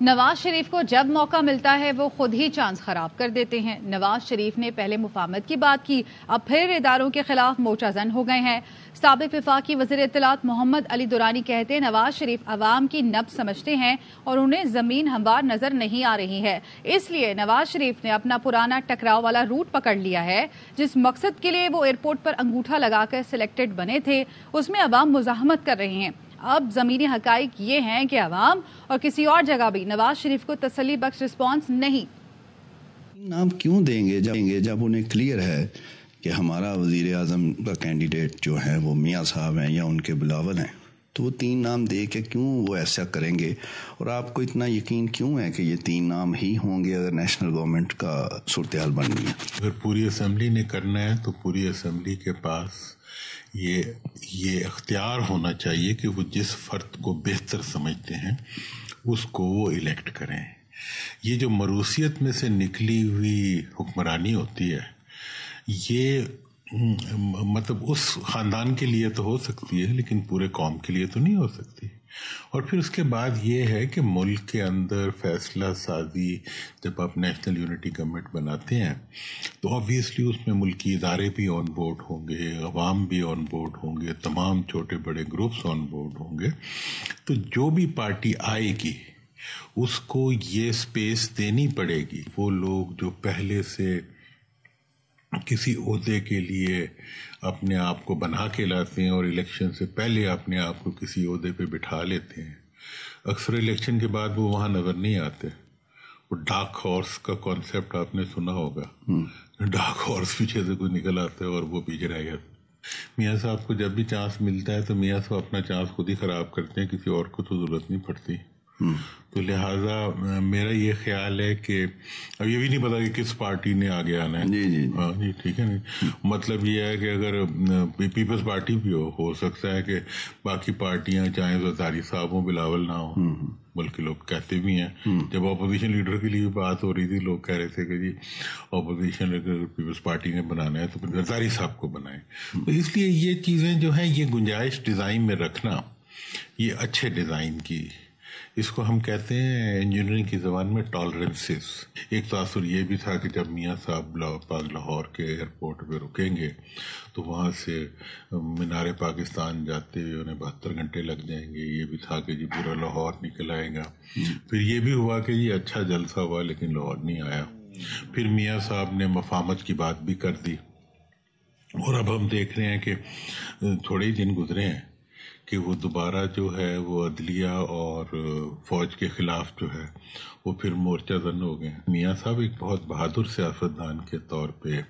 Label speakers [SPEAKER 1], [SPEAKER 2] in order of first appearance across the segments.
[SPEAKER 1] نواز شریف کو جب موقع ملتا ہے وہ خود ہی چانس خراب کر دیتے ہیں۔ نواز شریف نے پہلے مفاہمت کی بات کی، اب پھر اداروں کے خلاف مورچہ زن ہو گئے ہیں۔ سابق وفاقی وزیر اطلاعات محمد علی دورانی کہتے ہیں نواز شریف عوام کی نبض سمجھتے ہیں اور انہیں زمین ہموار نظر نہیں آ رہی ہے، اس لیے نواز شریف نے اپنا پرانا ٹکراؤ والا روٹ پکڑ لیا ہے۔ جس مقصد کے لیے وہ ایئرپورٹ پر انگوٹھا لگا کر سلیکٹڈ بنے تھے اس میں عوام مزاحمت کر رہے ہیں۔ اب زمینی حقائق یہ ہیں کہ عوام اور کسی اور جگہ بھی نواز شریف کو تسلی بخش رسپانس نہیں۔
[SPEAKER 2] نام کیوں دیں گے جب انہیں کلیئر ہے کہ ہمارا وزیر اعظم کا کینڈیڈیٹ جو ہے وہ میاں صاحب ہیں یا ان کے بلاول ہیں، تو وہ 3 نام دے کے کیوں وہ ایسا کریں گے؟ اور آپ کو اتنا یقین کیوں ہے کہ یہ 3 نام ہی ہوں گے اگر نیشنل گورنمنٹ کا صورتحال بننی ہے؟
[SPEAKER 3] اگر پوری اسمبلی نے کرنا ہے تو پوری اسمبلی کے پاس یہ اختیار ہونا چاہیے کہ وہ جس فرد کو بہتر سمجھتے ہیں اس کو وہ الیکٹ کریں۔ یہ جو مروثیت میں سے نکلی ہوئی حکمرانی ہوتی ہے، یہ مطلب اس خاندان کے لیے تو ہو سکتی ہے لیکن پورے قوم کے لیے تو نہیں ہو سکتی۔ اور پھر اس کے بعد یہ ہے کہ ملک کے اندر فیصلہ سازی جب آپ نیشنل یونٹی گورنمنٹ بناتے ہیں تو آبویسلی اس میں ملکی ادارے بھی آن بورڈ ہوں گے، عوام بھی آن بورڈ ہوں گے، تمام چھوٹے بڑے گروپس آن بورڈ ہوں گے۔ تو جو بھی پارٹی آئے گی اس کو یہ سپیس دینی پڑے گی۔ وہ لوگ جو پہلے سے کسی عہدے کے لیے اپنے آپ کو بنا کے لاتے ہیں اور الیکشن سے پہلے اپنے آپ کو کسی عہدے پہ بٹھا لیتے ہیں، اکثر الیکشن کے بعد وہ وہاں نظر نہیں آتے۔ وہ ڈارک ہارس کا کانسیپٹ آپ نے سنا ہوگا، ڈارک ہارس پیچھے سے کوئی نکل آتا ہے اور وہ پیچھے رہ جاتا۔ میاں صاحب کو جب بھی چانس ملتا ہے تو میاں صاحب اپنا چانس خود ہی خراب کرتے ہیں، کسی اور کو تو ضرورت نہیں پڑتی۔ تو لہٰذا میرا یہ خیال ہے کہ اب یہ بھی نہیں پتا کہ کس پارٹی نے آگے آنا ہے۔ جی ٹھیک ہے نا، مطلب یہ ہے کہ اگر پیپلز پارٹی بھی ہو سکتا ہے کہ باقی پارٹیاں چاہیں زرداری صاحب ہوں بلاول نہ ہوں، بلکہ لوگ کہتے بھی ہیں جب اپوزیشن لیڈر کے لیے بات ہو رہی تھی لوگ کہہ رہے تھے کہ جی اپوزیشن اگر پیپلز پارٹی نے بنانا ہے تو پھر زرداری صاحب کو بنائیں۔ تو اس لیے یہ چیزیں جو ہیں یہ گنجائش ڈیزائن میں رکھنا، یہ اچھے ڈیزائن کی، اس کو ہم کہتے ہیں انجینئرنگ کی زبان میں ٹالرنسز۔ ایک تاثر یہ بھی تھا کہ جب میاں صاحب لاہور کے ایئرپورٹ پہ رکیں گے تو وہاں سے مینار پاکستان جاتے ہوئے انہیں 72 گھنٹے لگ جائیں گے، یہ بھی تھا کہ جی پورا لاہور نکل آئے گا۔ پھر یہ بھی ہوا کہ جی اچھا جلسہ ہوا لیکن لاہور نہیں آیا۔ پھر میاں صاحب نے مفاہمت کی بات بھی کر دی، اور اب ہم دیکھ رہے ہیں کہ تھوڑے ہی دن گزرے ہیں کہ وہ دوبارہ جو ہے وہ عدلیہ اور فوج کے خلاف جو ہے وہ پھر مورچہ زن ہو گئے۔ میاں صاحب ایک بہت بہادر سیاستدان کے طور پہ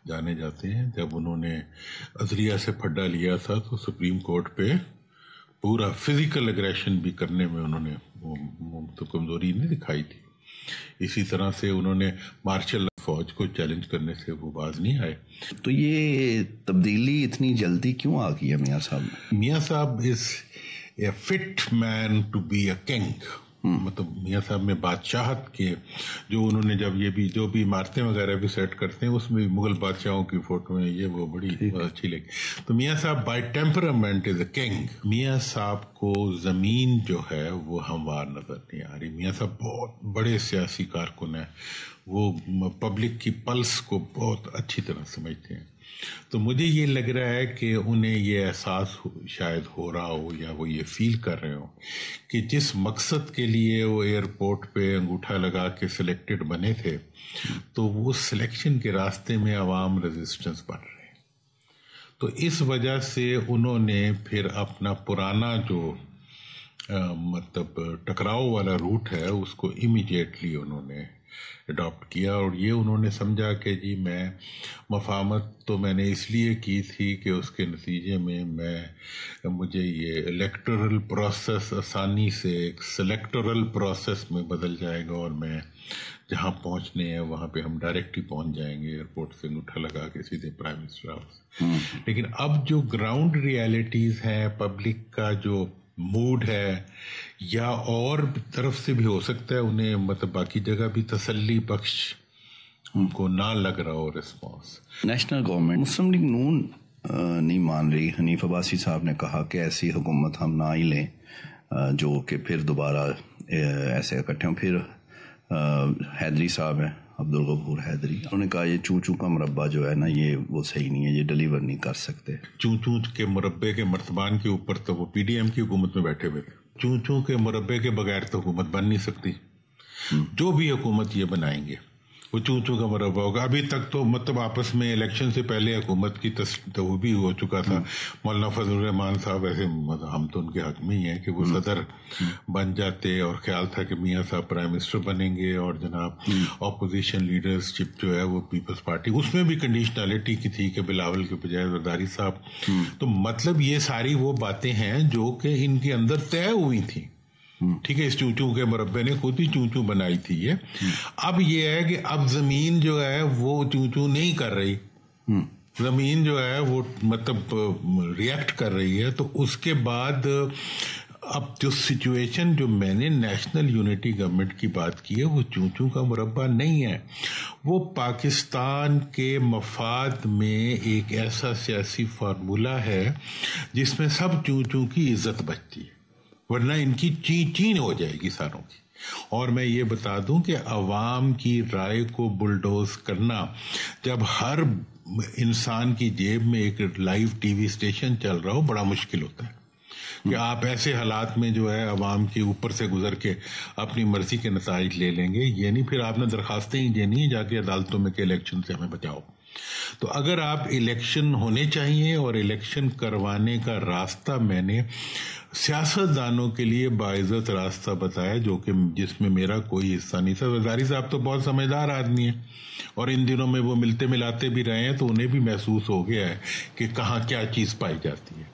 [SPEAKER 3] جانے جاتے ہیں۔ جب انہوں نے عدلیہ سے پھڈا لیا تھا تو سپریم کورٹ پہ پورا فزیکل اگریشن بھی کرنے میں انہوں نے تو کمزوری نہیں دکھائی تھی۔ اسی طرح سے انہوں نے مارشل فوج کو چیلنج کرنے سے وہ باز نہیں آئے۔
[SPEAKER 2] تو یہ تبدیلی اتنی جلدی کیوں آ گئی ہے میاں صاحب میں؟
[SPEAKER 3] میاں صاحب is a fit man to be a king, مطلب میاں صاحب میں بادشاہت کے جو انہوں نے جب یہ بھی جو بھی عمارتیں وغیرہ بھی سیٹ کرتے ہیں اس میں مغل بادشاہوں کی فوٹو ہیں، یہ وہ بڑی اچھی لگی۔ تو میاں صاحب by temperament is a king. میاں صاحب کو زمین جو ہے وہ ہموار نظر نہیں آ رہی۔ میاں صاحب بہت بڑے سیاسی کارکن ہیں، وہ پبلک کی پلس کو بہت اچھی طرح سمجھتے ہیں۔ تو مجھے یہ لگ رہا ہے کہ انہیں یہ احساس شاید ہو رہا ہو یا وہ یہ فیل کر رہے ہوں کہ جس مقصد کے لیے وہ ایئرپورٹ پہ انگوٹھا لگا کے سلیکٹڈ بنے تھے تو وہ سلیکشن کے راستے میں عوام ریزسٹنس بڑھ رہے ہیں۔ تو اس وجہ سے انہوں نے پھر اپنا پرانا جو مطلب ٹکراؤ والا روٹ ہے اس کو امیڈیٹلی انہوں نے اڈاپٹ کیا، اور یہ انہوں نے سمجھا کہ جی میں مفاہمت تو میں نے اس لیے کی تھی کہ اس کے نتیجے میں مجھے یہ الیکٹورل پروسیس آسانی سے ایک سلیکٹورل پروسیس میں بدل جائے گا اور میں جہاں پہنچنے ہیں وہاں پہ ہم ڈائریکٹ ہی پہنچ جائیں گے، ایئرپورٹ سے انگوٹھا لگا کے سیدھے پرائم منسٹر ہاؤس۔ لیکن اب جو گراؤنڈ ریالٹیز ہیں، پبلک کا جو موڈ ہے، یا اور طرف سے بھی ہو سکتا ہے انہیں مطلب باقی جگہ بھی تسلی بخش ان کو نہ لگ رہا ہو ریسپانس۔
[SPEAKER 2] نیشنل گورنمنٹ مسلم لیگ نون نہیں مان رہی۔ حنیف عباسی صاحب نے کہا کہ ایسی حکومت ہم نہ ہی لیں جو کہ پھر دوبارہ ایسے اکٹھے ہوں. پھر حیدری صاحب ہیں, عبدالغفور حیدری, انہوں نے کہا یہ چونچو کا مربع جو ہے نا یہ وہ صحیح نہیں ہے, یہ ڈلیور نہیں کر سکتے.
[SPEAKER 3] چونچو کے مربے کے مرتبان کے اوپر تو وہ پی ڈی ایم کی حکومت میں بیٹھے ہوئے تھے. چونچو کے مربے کے بغیر تو حکومت بن نہیں سکتی. جو بھی حکومت یہ بنائیں گے وہ چونچو کا مربع ہوگا. ابھی تک تو مطلب آپس میں الیکشن سے پہلے حکومت کی وہ بھی ہو چکا تھا. مولانا فضل الرحمان صاحب ایسے ہم تو ان کے حق میں ہی ہیں کہ وہ صدر بن جاتے, اور خیال تھا کہ میاں صاحب پرائم منسٹر بنیں گے, اور جناب اپوزیشن لیڈرشپ جو ہے وہ پیپلز پارٹی, اس میں بھی کنڈیشنلٹی کی تھی کہ بلاول کے بجائے زرداری صاحب. تو مطلب یہ ساری وہ باتیں ہیں جو کہ ان کے اندر طے ہوئی تھیں. ٹھیک ہے, اس چونچو کے مربے نے خود ہی چونچو بنائی تھی یہ. اب یہ ہے کہ اب زمین جو ہے وہ چونچو نہیں کر رہی, زمین جو ہے وہ مطلب ریئیکٹ کر رہی ہے. تو اس کے بعد اب جو سچویشن جو میں نے نیشنل یونٹی گورنمنٹ کی بات کی ہے وہ چونچو کا مربع نہیں ہے, وہ پاکستان کے مفاد میں ایک ایسا سیاسی فارمولہ ہے جس میں سب چونچو کی عزت بچتی ہے, ورنہ ان کی چین ہو جائے گی ساروں کی. اور میں یہ بتا دوں کہ عوام کی رائے کو بلڈوز کرنا, جب ہر انسان کی جیب میں ایک لائیو ٹی وی اسٹیشن چل رہا ہو, بڑا مشکل ہوتا ہے کہ آپ ایسے حالات میں جو ہے عوام کے اوپر سے گزر کے اپنی مرضی کے نتائج لے لیں گے. یہ نہیں پھر آپ نے درخواستیں ہی دینی ہے جا کے عدالتوں میں کہ الیکشن سے ہمیں بچاؤ. تو اگر آپ الیکشن ہونے چاہیے, اور الیکشن کروانے کا راستہ میں نے سیاست دانوں کے لیے باعزت راستہ بتایا, جو کہ جس میں میرا کوئی حصہ نہیں تھا. زرداری صاحب تو بہت سمجھدار آدمی ہیں, اور ان دنوں میں وہ ملتے ملاتے بھی رہے ہیں, تو انہیں بھی محسوس ہو گیا ہے کہ کہاں کیا چیز پائی جاتی ہے.